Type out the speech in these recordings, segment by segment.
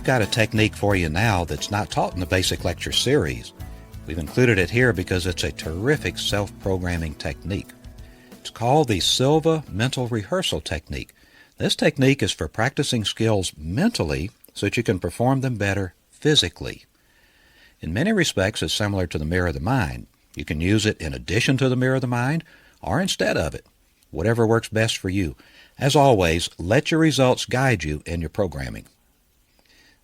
we've got a technique for you now that's not taught in the basic lecture series. We've included it here because it's a terrific self-programming technique. It's called the Silva mental rehearsal technique. This technique is for practicing skills mentally so that you can perform them better physically. In many respects, it's similar to the mirror of the mind. You can use it in addition to the mirror of the mind or instead of it, whatever works best for you. As always, let your results guide you in your programming.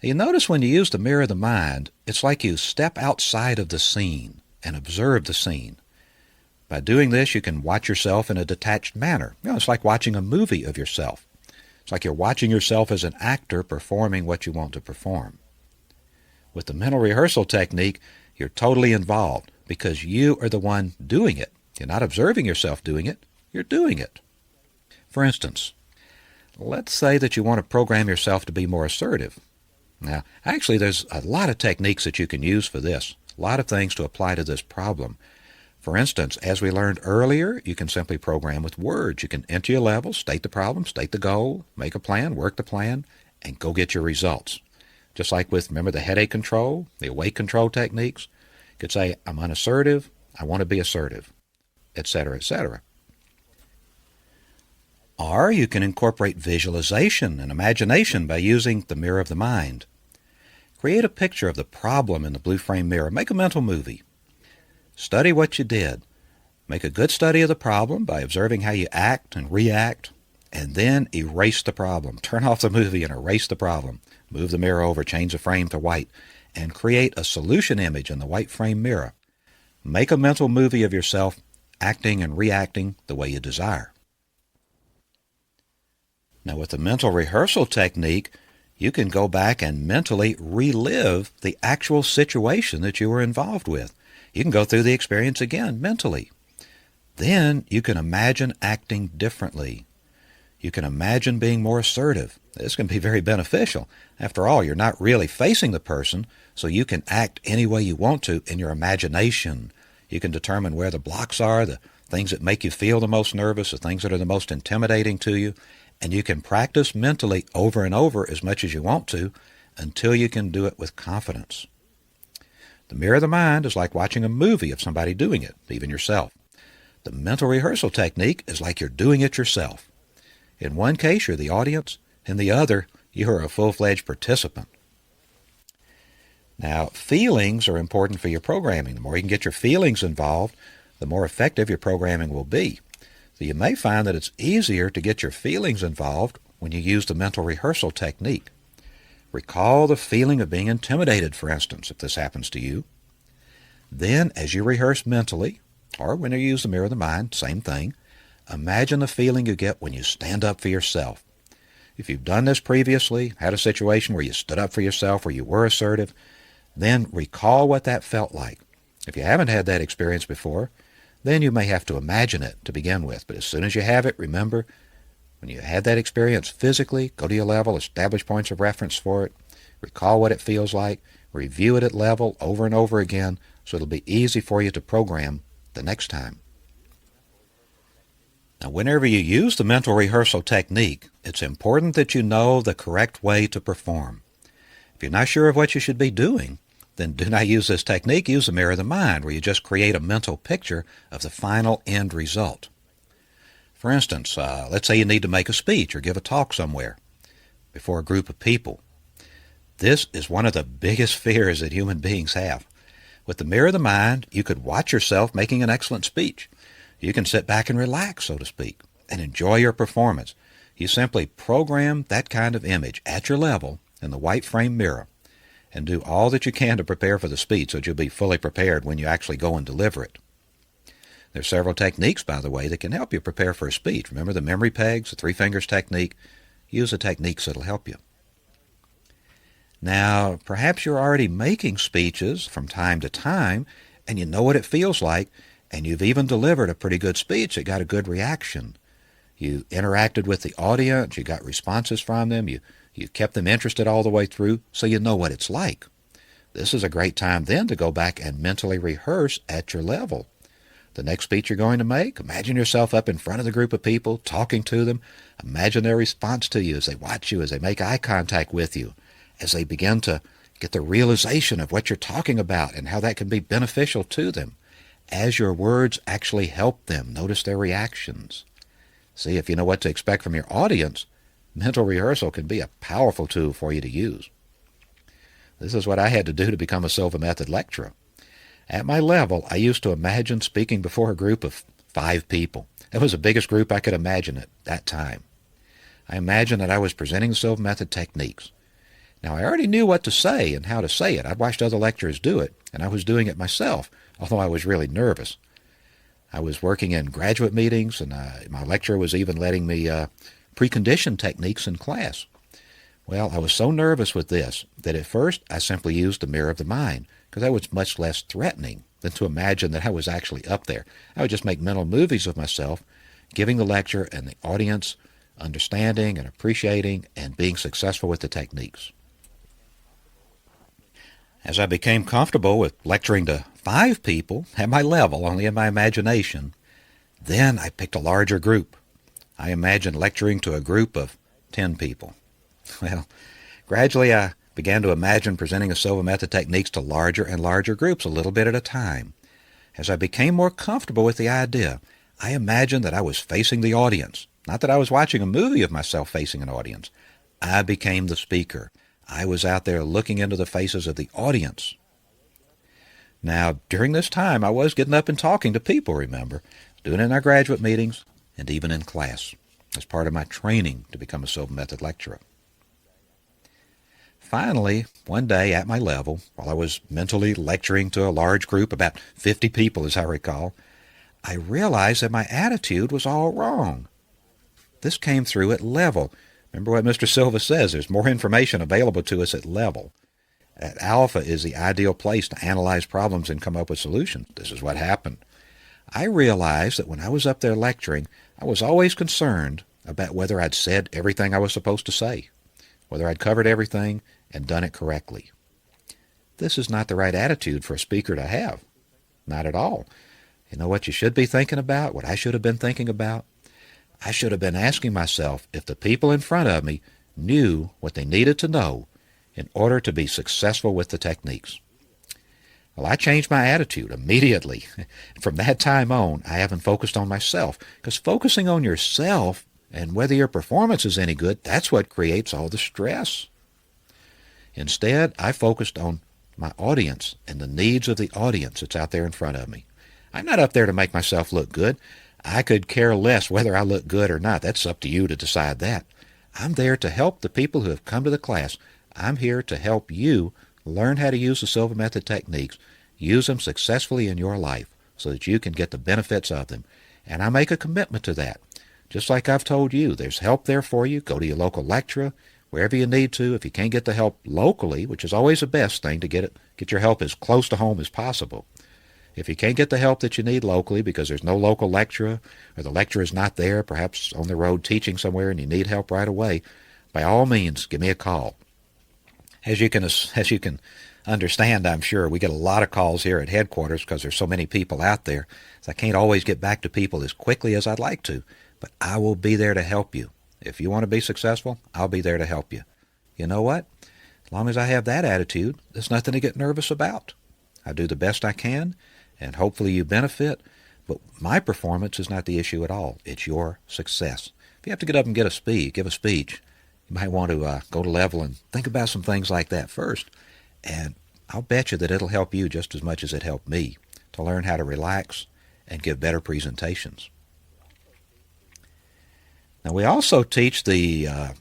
You notice when you use the mirror of the mind, it's like you step outside of the scene and observe the scene. By doing this, you can watch yourself in a detached manner. It's like watching a movie of yourself. It's like you're watching yourself as an actor performing what you want to perform. With the mental rehearsal technique, you're totally involved because you are the one doing it. You're not observing yourself doing it, you're doing it. For instance, let's say that you want to program yourself to be more assertive. Now, actually, there's a lot of techniques that you can use for this, a lot of things to apply to this problem. For instance, as we learned earlier, you can simply program with words. You can enter your level, state the problem, state the goal, make a plan, work the plan, and go get your results. Just like with, remember, the headache control, the awake control techniques? You could say, I'm unassertive, I want to be assertive, etc., etc. Or you can incorporate visualization and imagination by using the mirror of the mind. Create a picture of the problem in the blue frame mirror. Make a mental movie. Study what you did. Make a good study of the problem by observing how you act and react, and then erase the problem. Turn off the movie and erase the problem. Move the mirror over, change the frame to white, and create a solution image in the white frame mirror. Make a mental movie of yourself acting and reacting the way you desire. Now, with the mental rehearsal technique, you can go back and mentally relive the actual situation that you were involved with. You can go through the experience again mentally. Then you can imagine acting differently. You can imagine being more assertive. This can be very beneficial. After all, you're not really facing the person, so you can act any way you want to in your imagination. You can determine where the blocks are, the things that make you feel the most nervous, the things that are the most intimidating to you, and you can practice mentally over and over as much as you want to until you can do it with confidence. The mirror of the mind is like watching a movie of somebody doing it, even yourself. The mental rehearsal technique is like you're doing it yourself. In one case, you're the audience. In the other, you are a full-fledged participant. Now, feelings are important for your programming. The more you can get your feelings involved, the more effective your programming will be. So you may find that it's easier to get your feelings involved when you use the mental rehearsal technique. Recall the feeling of being intimidated, for instance, if this happens to you. Then, as you rehearse mentally, or when you use the mirror of the mind, same thing, imagine the feeling you get when you stand up for yourself. If you've done this previously, had a situation where you stood up for yourself, where you were assertive, then recall what that felt like. If you haven't had that experience before, then you may have to imagine it to begin with. But as soon as you have it, remember, when you had that experience physically, go to your level, establish points of reference for it, recall what it feels like, review it at level over and over again, so it'll be easy for you to program the next time. Now, whenever you use the mental rehearsal technique, it's important that you know the correct way to perform. If you're not sure of what you should be doing, then do not use this technique. Use the mirror of the mind, where you just create a mental picture of the final end result. For instance, let's say you need to make a speech or give a talk somewhere before a group of people. This is one of the biggest fears that human beings have. With the mirror of the mind, you could watch yourself making an excellent speech. You can sit back and relax, so to speak, and enjoy your performance. You simply program that kind of image at your level in the white frame mirror and do all that you can to prepare for the speech so that you'll be fully prepared when you actually go and deliver it. There are several techniques, by the way, that can help you prepare for a speech. Remember the memory pegs, the three fingers technique? Use the techniques that'll help you. Now, perhaps you're already making speeches from time to time, and you know what it feels like, and you've even delivered a pretty good speech that got a good reaction. You interacted with the audience, you got responses from them, you kept them interested all the way through, so you know what it's like. This is a great time then to go back and mentally rehearse at your level. The next speech you're going to make, imagine yourself up in front of the group of people, talking to them. Imagine their response to you as they watch you, as they make eye contact with you. as they begin to get the realization of what you're talking about and how that can be beneficial to them, as your words actually help them. Notice their reactions. See, if you know what to expect from your audience, mental rehearsal can be a powerful tool for you to use. This is what I had to do to become a Silva Method lecturer. At my level, I used to imagine speaking before a group of 5 people. That was the biggest group I could imagine at that time. I imagined that I was presenting the Silva Method techniques. Now, I already knew what to say and how to say it. I'd watched other lecturers do it, and I was doing it myself, although I was really nervous. I was working in graduate meetings, and my lecturer was even letting me precondition techniques in class. Well, I was so nervous with this that at first I simply used the mirror of the mind, because that was much less threatening than to imagine that I was actually up there. I would just make mental movies of myself, giving the lecture and the audience understanding and appreciating and being successful with the techniques. As I became comfortable with lecturing to 5 people at my level, only in my imagination, then I picked a larger group. I imagined lecturing to a group of 10 people. Well, gradually I began to imagine presenting the Silva Method techniques to larger and larger groups, a little bit at a time. As I became more comfortable with the idea, I imagined that I was facing the audience, not that I was watching a movie of myself facing an audience. I became the speaker. I was out there looking into the faces of the audience. Now, during this time, I was getting up and talking to people, remember, doing it in our graduate meetings and even in class as part of my training to become a Silva Method lecturer. Finally, one day at my level, while I was mentally lecturing to a large group, about 50 people as I recall, I realized that my attitude was all wrong. This came through at level. Remember what Mr. Silva says, there's more information available to us at level. At alpha is the ideal place to analyze problems and come up with solutions. This is what happened. I realized that when I was up there lecturing, I was always concerned about whether I'd said everything I was supposed to say, whether I'd covered everything and done it correctly. This is not the right attitude for a speaker to have. Not at all. You know what you should be thinking about, what I should have been thinking about? I should have been asking myself if the people in front of me knew what they needed to know in order to be successful with the techniques. Well, I changed my attitude immediately. From that time on, I haven't focused on myself, because focusing on yourself and whether your performance is any good, that's what creates all the stress. Instead, I focused on my audience and the needs of the audience that's out there in front of me. I'm not up there to make myself look good. I could care less whether I look good or not. That's up to you to decide that. I'm there to help the people who have come to the class. I'm here to help you learn how to use the Silva Method techniques, use them successfully in your life so that you can get the benefits of them. And I make a commitment to that. Just like I've told you, there's help there for you. Go to your local lecturer, wherever you need to. If you can't get the help locally, which is always the best thing, to get your help as close to home as possible. If you can't get the help that you need locally because there's no local lecturer or the lecturer is not there, perhaps on the road teaching somewhere and you need help right away, by all means, give me a call. As you can understand, I'm sure, we get a lot of calls here at headquarters because there's so many people out there. So I can't always get back to people as quickly as I'd like to, but I will be there to help you. If you want to be successful, I'll be there to help you. You know what? As long as I have that attitude, there's nothing to get nervous about. I do the best I can, and hopefully you benefit, but my performance is not the issue at all. It's your success. If you have to get up and give a speech, you might want to go to level and think about some things like that first, and I'll bet you that it'll help you just as much as it helped me to learn how to relax and give better presentations. Now, we also teach the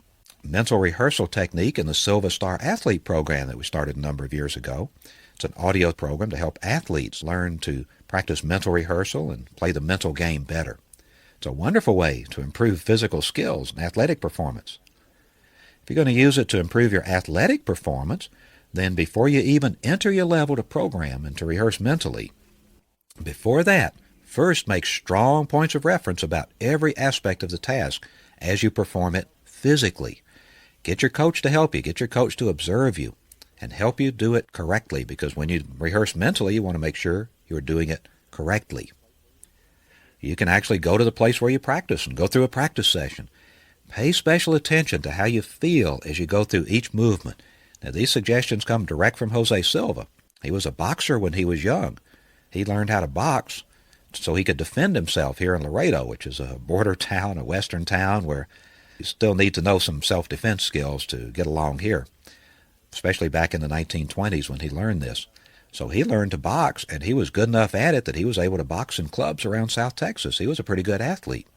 mental rehearsal technique in the Silva Star Athlete program that we started a number of years ago. It's an audio program to help athletes learn to practice mental rehearsal and play the mental game better. It's a wonderful way to improve physical skills and athletic performance. If you're going to use it to improve your athletic performance, then before you even enter your level to program and to rehearse mentally, before that, first make strong points of reference about every aspect of the task as you perform it physically. Get your coach to help you. Get your coach to observe you and help you do it correctly, because when you rehearse mentally, you want to make sure you're doing it correctly. You can actually go to the place where you practice and go through a practice session. Pay special attention to how you feel as you go through each movement. Now, these suggestions come direct from Jose Silva. He was a boxer when he was young. He learned how to box so he could defend himself here in Laredo, which is a border town, a western town where you still need to know some self-defense skills to get along here, especially back in the 1920s when he learned this. So he learned to box, and he was good enough at it that he was able to box in clubs around South Texas. He was a pretty good athlete.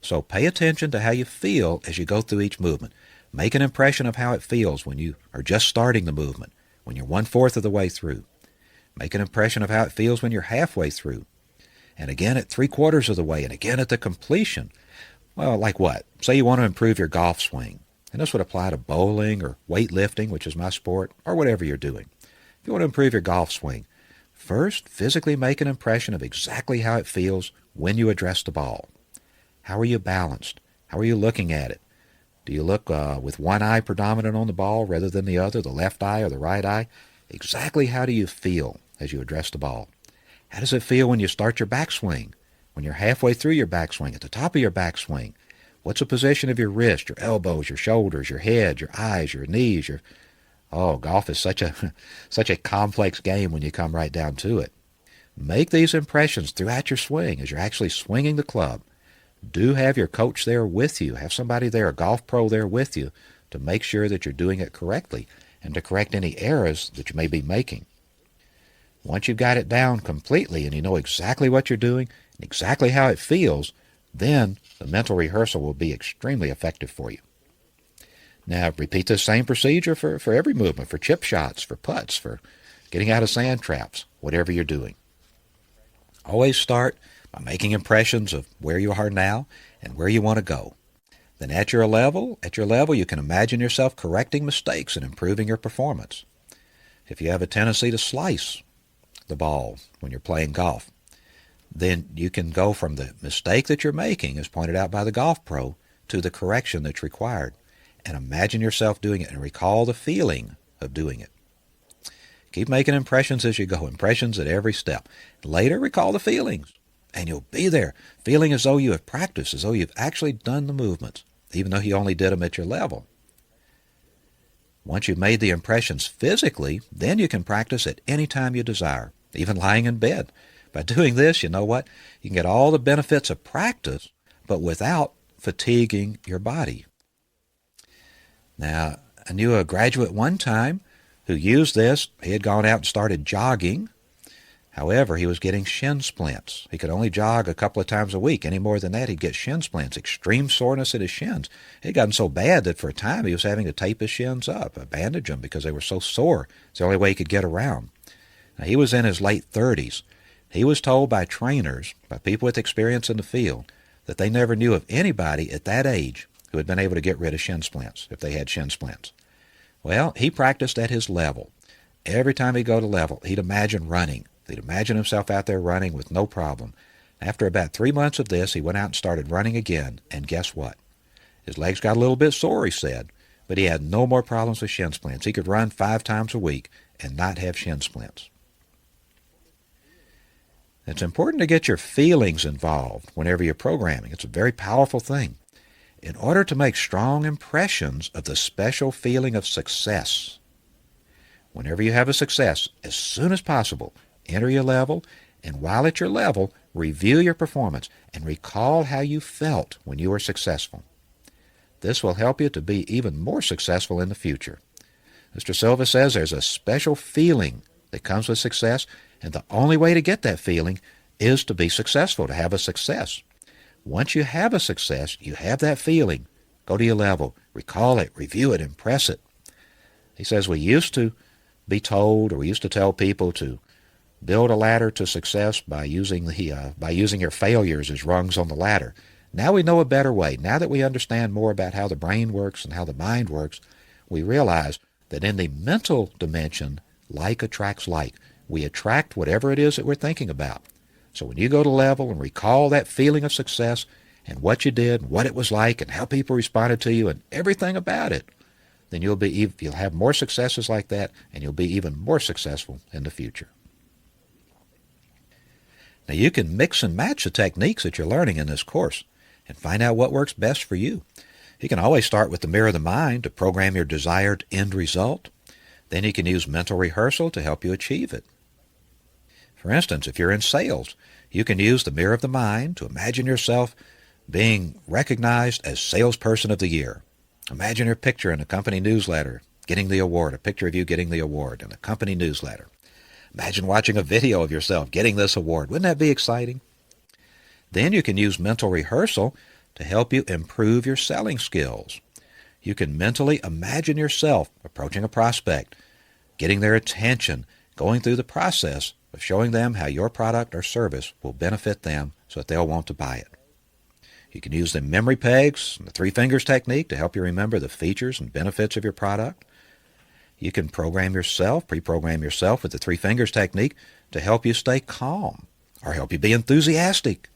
So pay attention to how you feel as you go through each movement. Make an impression of how it feels when you are just starting the movement, when you're 1/4 of the way through. Make an impression of how it feels when you're halfway through, and again at 3/4 of the way, and again at the completion. Well, like what? Say you want to improve your golf swing, and this would apply to bowling or weightlifting, which is my sport, or whatever you're doing. If you want to improve your golf swing, first physically make an impression of exactly how it feels when you address the ball. How are you balanced? How are you looking at it? Do you look with one eye predominant on the ball rather than the other, the left eye or the right eye? Exactly how do you feel as you address the ball? How does it feel when you start your backswing? When you're halfway through your backswing, at the top of your backswing? What's the position of your wrist, your elbows, your shoulders, your head, your eyes, your knees, Oh, golf is such a complex game when you come right down to it. Make these impressions throughout your swing as you're actually swinging the club. Do have your coach there with you. Have somebody there, a golf pro there with you, to make sure that you're doing it correctly and to correct any errors that you may be making. Once you've got it down completely and you know exactly what you're doing and exactly how it feels, then the mental rehearsal will be extremely effective for you. Now, repeat the same procedure for every movement, for chip shots, for putts, for getting out of sand traps, whatever you're doing. Always start by making impressions of where you are now and where you want to go. Then at your level, you can imagine yourself correcting mistakes and improving your performance. If you have a tendency to slice the ball when you're playing golf, then you can go from the mistake that you're making, as pointed out by the golf pro, to the correction that's required. And imagine yourself doing it and recall the feeling of doing it. Keep making impressions as you go, impressions at every step. Later, recall the feelings, and you'll be there, feeling as though you have practiced, as though you've actually done the movements, even though you only did them at your level. Once you've made the impressions physically, then you can practice at any time you desire, even lying in bed. By doing this, you know what? You can get all the benefits of practice, but without fatiguing your body. Now, I knew a graduate one time who used this. He had gone out and started jogging. However, he was getting shin splints. He could only jog a couple of times a week. Any more than that, he'd get shin splints, extreme soreness at his shins. It had gotten so bad that for a time he was having to tape his shins up, bandage them because they were so sore. It's the only way he could get around. Now, he was in his late 30s. He was told by trainers, by people with experience in the field, that they never knew of anybody at that age who had been able to get rid of shin splints, if they had shin splints. Well, he practiced at his level. Every time he'd go to level, he'd imagine running. He'd imagine himself out there running with no problem. After about 3 months of this, he went out and started running again, and guess what? His legs got a little bit sore, he said, but he had no more problems with shin splints. He could run 5 times a week and not have shin splints. It's important to get your feelings involved whenever you're programming. It's a very powerful thing. In order to make strong impressions of the special feeling of success, whenever you have a success, as soon as possible, enter your level, and while at your level, review your performance and recall how you felt when you were successful. This will help you to be even more successful in the future. Mr. Silva says there's a special feeling that comes with success, and the only way to get that feeling is to be successful, to have a success. Once you have a success, you have that feeling. Go to your level, recall it, review it, impress it. He says we used to be told, or we used to tell people to build a ladder to success by using your failures as rungs on the ladder. Now we know a better way. Now that we understand more about how the brain works and how the mind works, we realize that in the mental dimension, like attracts like. We attract whatever it is that we're thinking about. So when you go to level and recall that feeling of success and what you did, and what it was like, and how people responded to you, and everything about it, then you'll have more successes like that, and you'll be even more successful in the future. Now you can mix and match the techniques that you're learning in this course and find out what works best for you. You can always start with the mirror of the mind to program your desired end result. Then you can use mental rehearsal to help you achieve it. For instance, if you're in sales, you can use the mirror of the mind to imagine yourself being recognized as Salesperson of the Year. Imagine your picture in a company newsletter getting the award, a picture of you getting the award in a company newsletter. Imagine watching a video of yourself getting this award. Wouldn't that be exciting? Then you can use mental rehearsal to help you improve your selling skills. You can mentally imagine yourself approaching a prospect, getting their attention, going through the process of showing them how your product or service will benefit them so that they'll want to buy it. You can use the memory pegs and the three fingers technique to help you remember the features and benefits of your product. You can pre-program yourself with the three fingers technique to help you stay calm or help you be enthusiastic,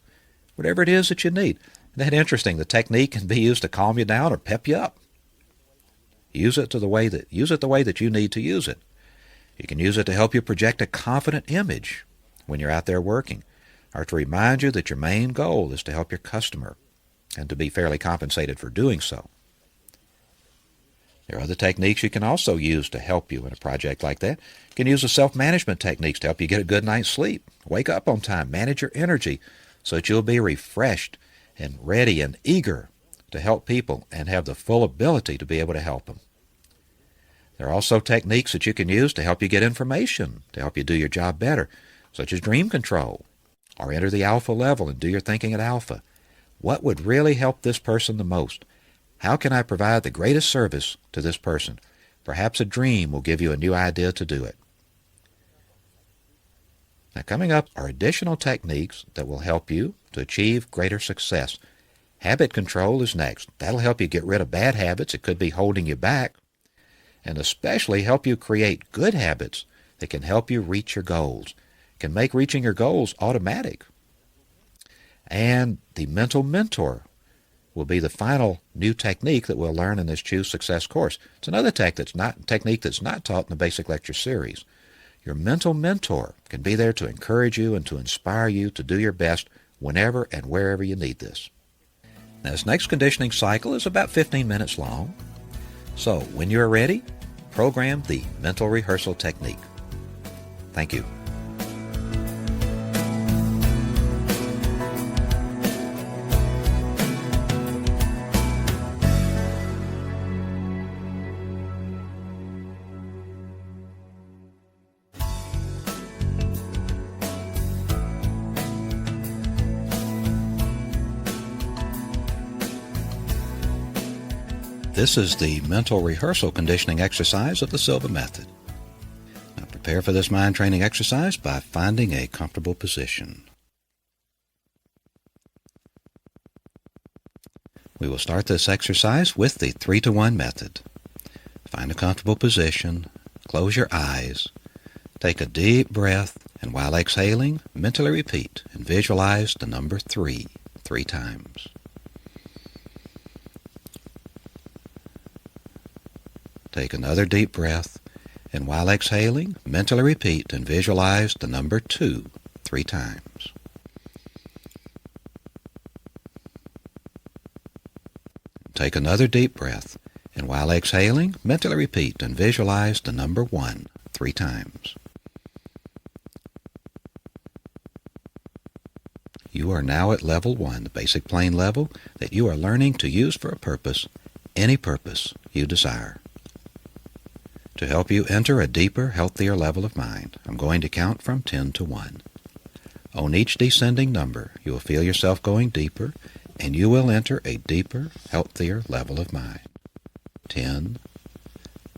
whatever it is that you need. Isn't that interesting? The technique can be used to calm you down or pep you up. Use it the way that you need to use it. You can use it to help you project a confident image when you're out there working, or to remind you that your main goal is to help your customer and to be fairly compensated for doing so. There are other techniques you can also use to help you in a project like that. You can use the self-management techniques to help you get a good night's sleep, wake up on time, manage your energy so that you'll be refreshed and ready and eager to help people and have the full ability to be able to help them. There are also techniques that you can use to help you get information, to help you do your job better, such as dream control, or enter the alpha level and do your thinking at alpha. What would really help this person the most? How can I provide the greatest service to this person? Perhaps a dream will give you a new idea to do it. Now, coming up are additional techniques that will help you to achieve greater success. Habit control is next. That'll help you get rid of bad habits. It could be holding you back, and especially help you create good habits that can help you reach your goals, can make reaching your goals automatic. And the mental mentor will be the final new technique that we'll learn in this Choose Success course. It's another technique that's not taught in the basic lecture series. Your mental mentor can be there to encourage you and to inspire you to do your best whenever and wherever you need this. Now, this next conditioning cycle is about 15 minutes long. So when you're ready, program the mental rehearsal technique. Thank you. This is the mental rehearsal conditioning exercise of the Silva method. Now prepare for this mind training exercise by finding a comfortable position. We will start this exercise with the 3-to-1 method. Find a comfortable position, close your eyes, take a deep breath, and while exhaling, mentally repeat and visualize the number 3 times. Take another deep breath, and while exhaling, mentally repeat and visualize the number 2 3 times. Take another deep breath, and while exhaling, mentally repeat and visualize the number 1 3 times. You are now at level 1, the basic plane level that you are learning to use for a purpose, any purpose you desire. To help you enter a deeper, healthier level of mind, I'm going to count from 10 to 1. On each descending number, you will feel yourself going deeper, and you will enter a deeper, healthier level of mind. 10,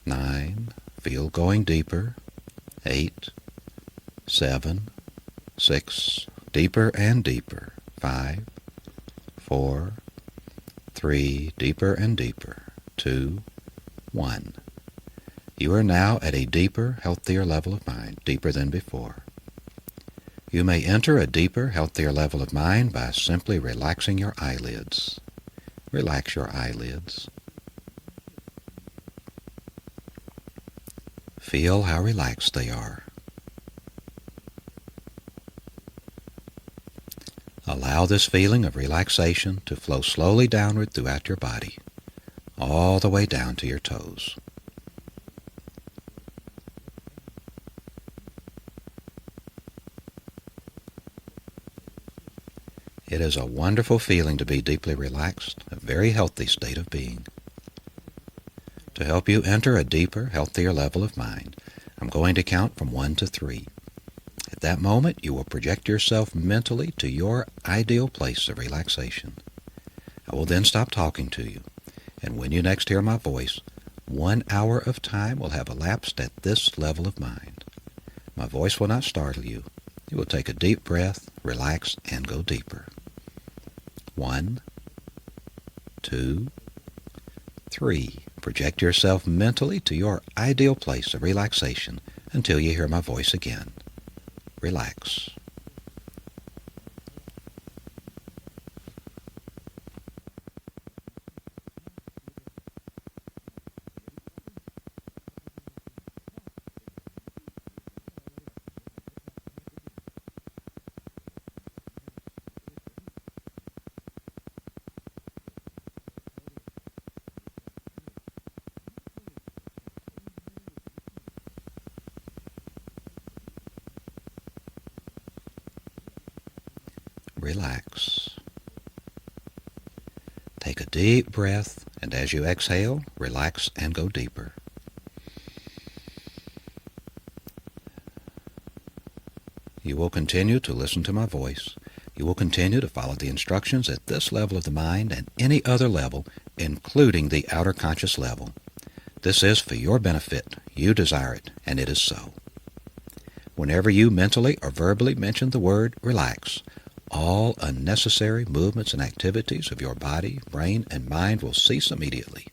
9, feel going deeper. 8, 7, 6, deeper and deeper. 5, 4, 3, deeper and deeper. 2, 1. You are now at a deeper, healthier level of mind, deeper than before. You may enter a deeper, healthier level of mind by simply relaxing your eyelids. Relax your eyelids. Feel how relaxed they are. Allow this feeling of relaxation to flow slowly downward throughout your body. all the way down to your toes. It is a wonderful feeling to be deeply relaxed, a very healthy state of being. To help you enter a deeper, healthier level of mind, I'm going to count from 1 to 3. At that moment, you will project yourself mentally to your ideal place of relaxation. I will then stop talking to you, and when you next hear my voice, 1 hour of time will have elapsed at this level of mind. My voice will not startle you. You will take a deep breath, relax, and go deeper. 1, 2, 3. Project yourself mentally to your ideal place of relaxation until you hear my voice again. Relax. Relax. Take a deep breath, and as you exhale, relax and go deeper. You will continue to listen to my voice. You will continue to follow the instructions at this level of the mind and any other level, including the outer conscious level. This is for your benefit. You desire it, and it is so. Whenever you mentally or verbally mention the word relax, all unnecessary movements and activities of your body, brain, and mind will cease immediately,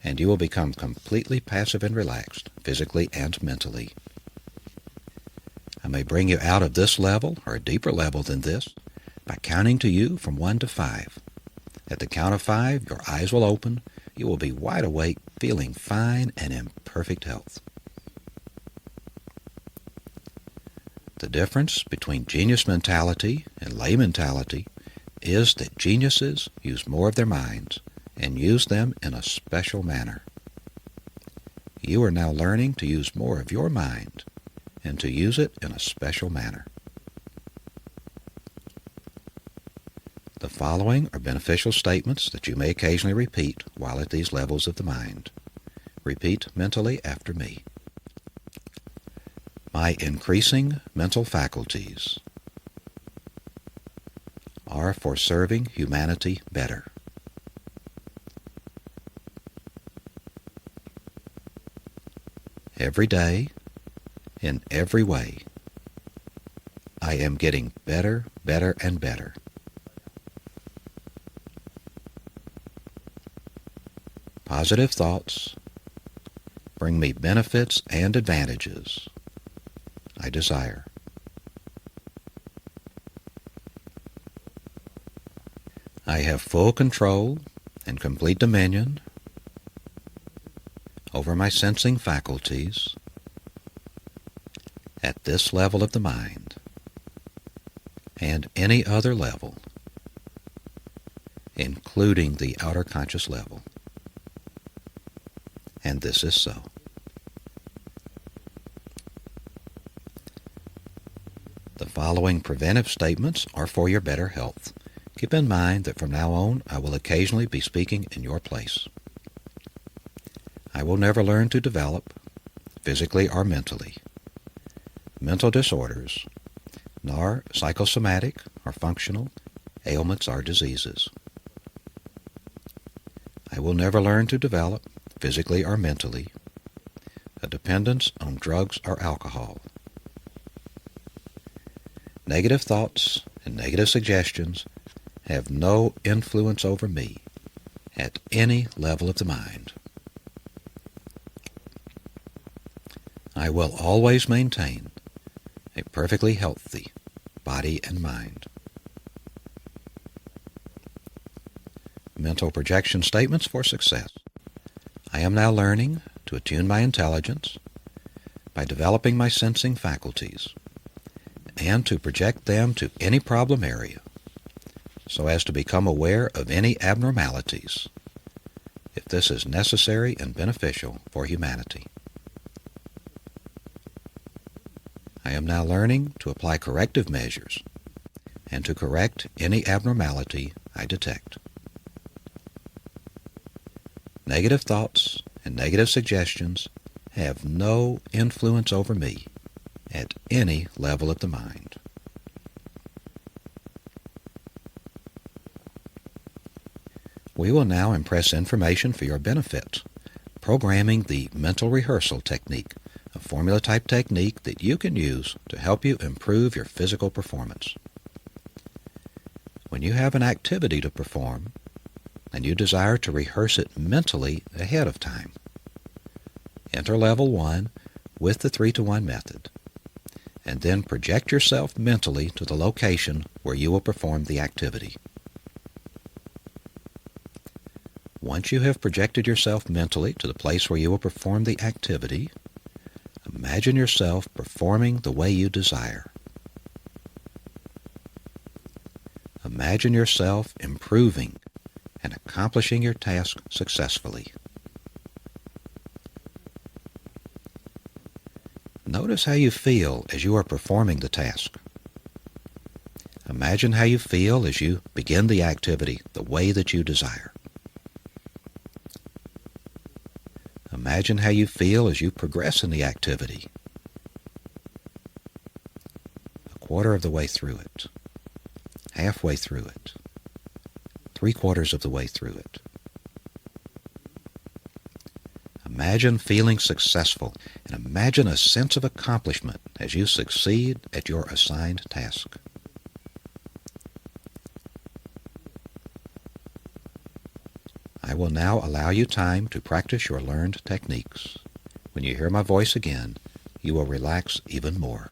and you will become completely passive and relaxed, physically and mentally. I may bring you out of this level, or a deeper level than this, by counting to you from 1 to 5. At the count of 5, your eyes will open, you will be wide awake, feeling fine and in perfect health. The difference between genius mentality and lay mentality is that geniuses use more of their minds and use them in a special manner. You are now learning to use more of your mind and to use it in a special manner. The following are beneficial statements that you may occasionally repeat while at these levels of the mind. Repeat mentally after me. My increasing mental faculties are for serving humanity better. Every day, in every way, I am getting better, better, and better. Positive thoughts bring me benefits and advantages I desire. I have full control and complete dominion over my sensing faculties at this level of the mind and any other level, including the outer conscious level. And this is so. The following preventive statements are for your better health. Keep in mind that from now on, I will occasionally be speaking in your place. I will never learn to develop, physically or mentally, mental disorders, nor psychosomatic or functional ailments or diseases. I will never learn to develop, physically or mentally, a dependence on drugs or alcohol. Negative thoughts and negative suggestions have no influence over me at any level of the mind. I will always maintain a perfectly healthy body and mind. Mental projection statements for success. I am now learning to attune my intelligence by developing my sensing faculties and to project them to any problem area so as to become aware of any abnormalities if this is necessary and beneficial for humanity. I am now learning to apply corrective measures and to correct any abnormality I detect. Negative thoughts and negative suggestions have no influence over me at any level of the mind. We will now impress information for your benefit, programming the mental rehearsal technique, a formula-type technique that you can use to help you improve your physical performance. When you have an activity to perform, and you desire to rehearse it mentally ahead of time, enter Level 1 with the 3-to-1 method, and then project yourself mentally to the location where you will perform the activity. Once you have projected yourself mentally to the place where you will perform the activity, imagine yourself performing the way you desire. Imagine yourself improving and accomplishing your task successfully. Notice how you feel as you are performing the task. Imagine how you feel as you begin the activity the way that you desire. Imagine how you feel as you progress in the activity. A quarter of the way through it, halfway through it, 3/4 of the way through it. Imagine feeling successful, and imagine a sense of accomplishment as you succeed at your assigned task. I will now allow you time to practice your learned techniques. When you hear my voice again, you will relax even more.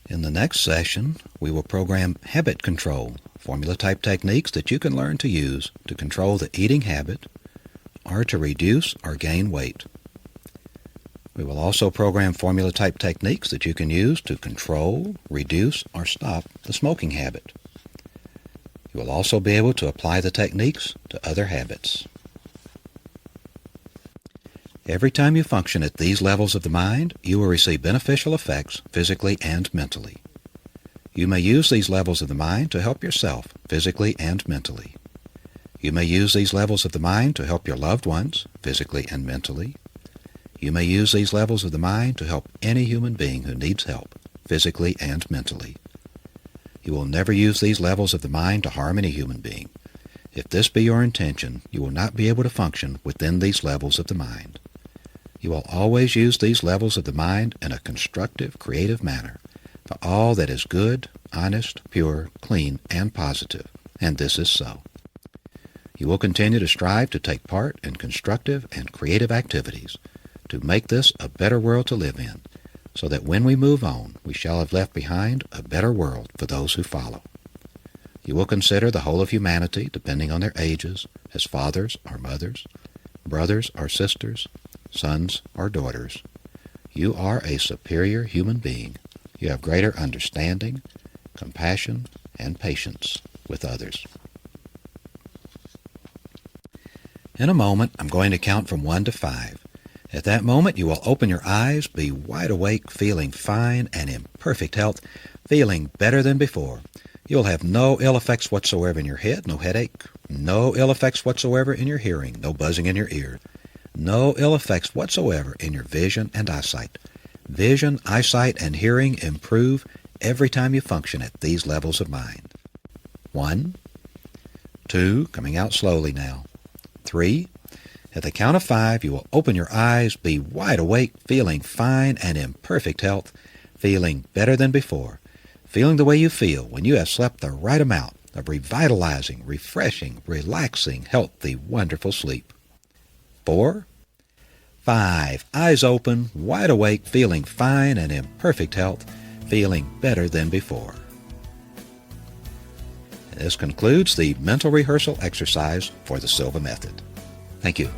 In the next session, we will program habit control, formula-type techniques that you can learn to use to control the eating habit or to reduce or gain weight. We will also program formula-type techniques that you can use to control, reduce, or stop the smoking habit. You will also be able to apply the techniques to other habits. Every time you function at these levels of the mind, you will receive beneficial effects physically and mentally. You may use these levels of the mind to help yourself physically and mentally. You may use these levels of the mind to help your loved ones physically and mentally. You may use these levels of the mind to help any human being who needs help physically and mentally. You will never use these levels of the mind to harm any human being. If this be your intention, you will not be able to function within these levels of the mind. You will always use these levels of the mind in a constructive, creative manner for all that is good, honest, pure, clean, and positive, and this is so. You will continue to strive to take part in constructive and creative activities to make this a better world to live in, so that when we move on, we shall have left behind a better world for those who follow. You will consider the whole of humanity, depending on their ages, as fathers or mothers, brothers or sisters, sons or daughters. You are a superior human being. You have greater understanding, compassion, and patience with others. In a moment, I'm going to count from 1 to 5. At that moment, you will open your eyes, be wide awake, feeling fine and in perfect health, feeling better than before. You'll have no ill effects whatsoever in your head, no headache, no ill effects whatsoever in your hearing, no buzzing in your ear. No ill effects whatsoever in your vision and eyesight. Vision, eyesight, and hearing improve every time you function at these levels of mind. 1, 2, coming out slowly now. 3, at the count of 5, you will open your eyes, be wide awake, feeling fine and in perfect health, feeling better than before, feeling the way you feel when you have slept the right amount of revitalizing, refreshing, relaxing, healthy, wonderful sleep. 4, 5, eyes open, wide awake, feeling fine and in perfect health, feeling better than before. And this concludes the mental rehearsal exercise for the Silva method. Thank you.